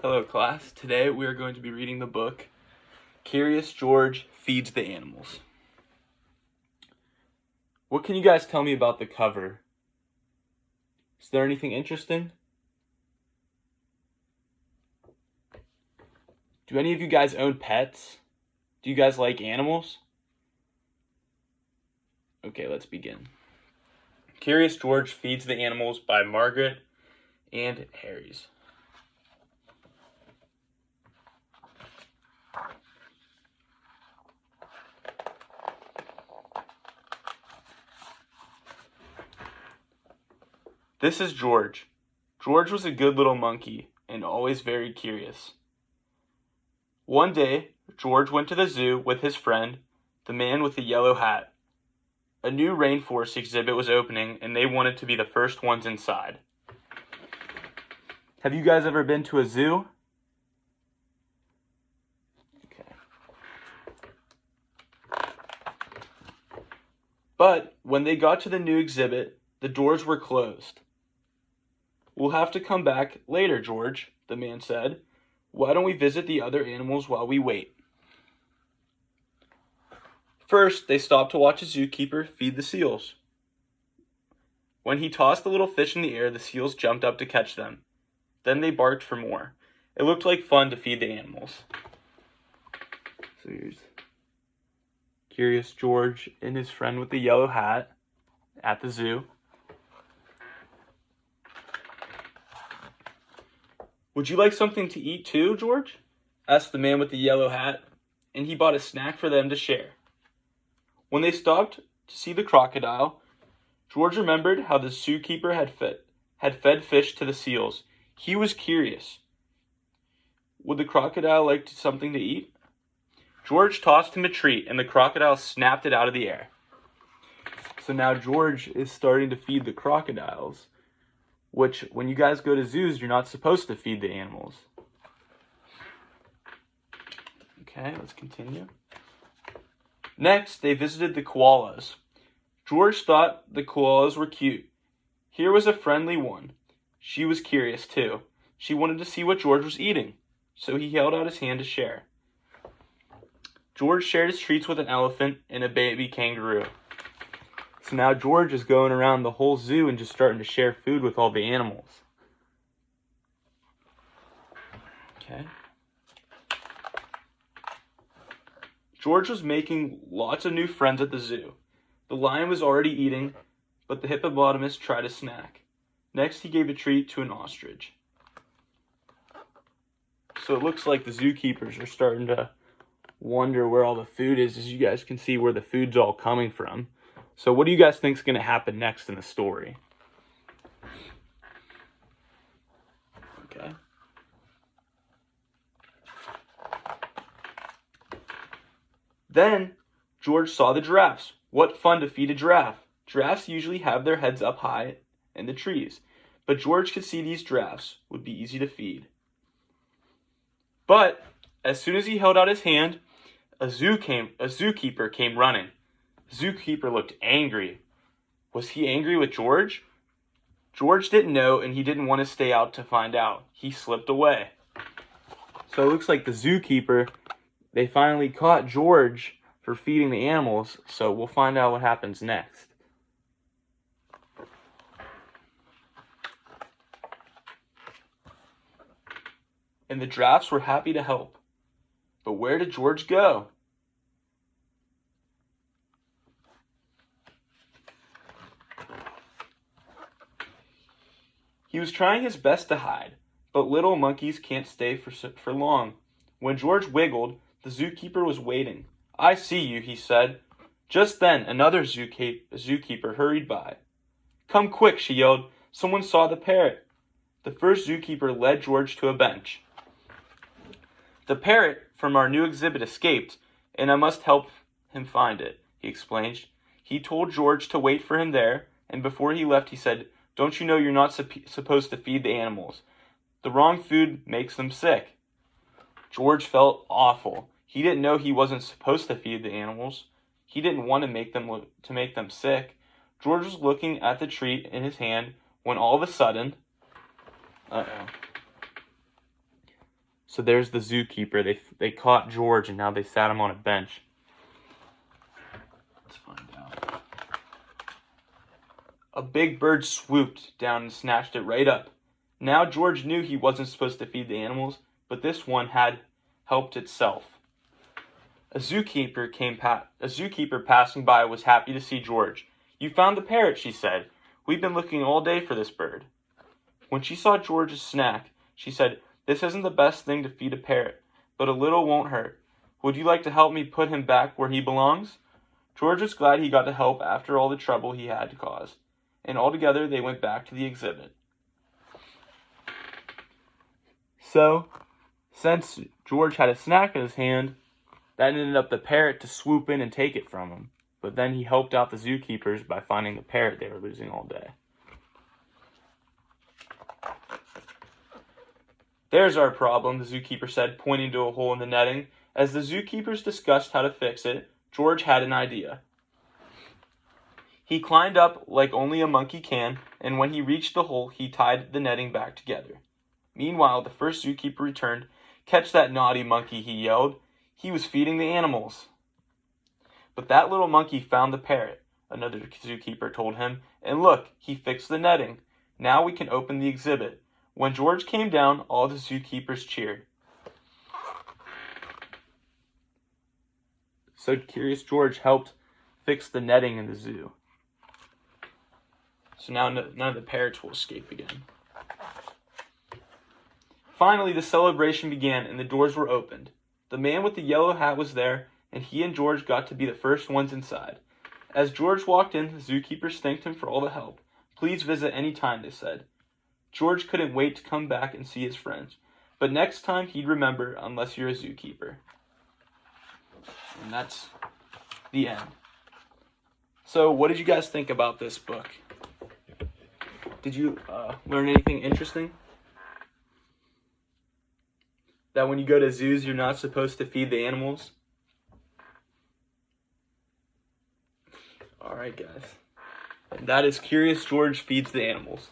Hello class, today we are going to be reading the book Curious George Feeds the Animals. What can you guys tell me about the cover? Is there anything interesting? Do any of you guys own pets? Do you guys like animals? Okay, let's begin. Curious George Feeds the Animals by Margaret and Harries. This is George. George was a good little monkey and always very curious. One day, George went to the zoo with his friend, the man with the yellow hat. A new rainforest exhibit was opening and they wanted to be the first ones inside. Have you guys ever been to a zoo? Okay. But when they got to the new exhibit, the doors were closed. "We'll have to come back later, George," the man said. "Why don't we visit the other animals while we wait?" First, they stopped to watch a zookeeper feed the seals. When he tossed the little fish in the air, the seals jumped up to catch them. Then they barked for more. It looked like fun to feed the animals. So here's Curious George and his friend with the yellow hat at the zoo. "Would you like something to eat too, George?" asked the man with the yellow hat, and he bought a snack for them to share. When they stopped to see the crocodile, George remembered how the zookeeper had fed fish to the seals. He was curious. Would the crocodile like something to eat? George tossed him a treat, and the crocodile snapped it out of the air. So now George is starting to feed the crocodiles, which, when you guys go to zoos, you're not supposed to feed the animals. Okay, let's continue. Next, they visited the koalas. George thought the koalas were cute. Here was a friendly one. She was curious, too. She wanted to see what George was eating, so he held out his hand to share. George shared his treats with an elephant and a baby kangaroo. So now George is going around the whole zoo and just starting to share food with all the animals. Okay. George was making lots of new friends at the zoo. The lion was already eating, but the hippopotamus tried a snack. Next, he gave a treat to an ostrich. So it looks like the zookeepers are starting to wonder where all the food is, as you guys can see where the food's all coming from. So what do you guys think is going to happen next in the story? Okay. Then George saw the giraffes. What fun to feed a giraffe. Giraffes usually have their heads up high in the trees, but George could see these giraffes would be easy to feed. But as soon as he held out his hand, a zookeeper came running. The zookeeper looked angry. Was he angry with George? George didn't know, and he didn't want to stay out to find out. He slipped away. So it looks like the zookeeper, they finally caught George for feeding the animals, so we'll find out what happens next. And the giraffes were happy to help. But where did George go? He was trying his best to hide, but little monkeys can't stay for long. When George wiggled, the zookeeper was waiting. "I see you," he said. Just then, another zookeeper hurried by. "Come quick," she yelled. "Someone saw the parrot." The first zookeeper led George to a bench. "The parrot from our new exhibit escaped, and I must help him find it," he explained. He told George to wait for him there, and before he left, he said, "Don't you know you're not supposed to feed the animals? The wrong food makes them sick." George felt awful. He didn't know he wasn't supposed to feed the animals. He didn't want to make them sick. George was looking at the treat in his hand when all of a sudden, So there's the zookeeper. They caught George, and now they sat him on a bench. Let's find out. A big bird swooped down and snatched it right up. Now George knew he wasn't supposed to feed the animals, but this one had helped itself. A zookeeper passing by was happy to see George. "You found the parrot," she said. "We've been looking all day for this bird." When she saw George's snack, she said, "This isn't the best thing to feed a parrot, but a little won't hurt. Would you like to help me put him back where he belongs?" George was glad he got to help after all the trouble he had to cause, and altogether they went back to the exhibit. So, since George had a snack in his hand, that ended up the parrot to swoop in and take it from him. But then he helped out the zookeepers by finding the parrot they were losing all day. "There's our problem," the zookeeper said, pointing to a hole in the netting. As the zookeepers discussed how to fix it, George had an idea. He climbed up like only a monkey can, and when he reached the hole, he tied the netting back together. Meanwhile, the first zookeeper returned. "Catch that naughty monkey," he yelled. He was feeding the animals. "But that little monkey found the parrot," another zookeeper told him. "And look, he fixed the netting. Now we can open the exhibit." When George came down, all the zookeepers cheered. So Curious George helped fix the netting in the zoo. So now none of the parrots will escape again. Finally, the celebration began and the doors were opened. The man with the yellow hat was there, and he and George got to be the first ones inside. As George walked in, the zookeepers thanked him for all the help. "Please visit any time," they said. George couldn't wait to come back and see his friends, but next time he'd remember, unless you're a zookeeper. And that's the end. So what did you guys think about this book? Did you learn anything interesting? That when you go to zoos, you're not supposed to feed the animals? Alright, guys. And that is Curious George Feeds the Animals.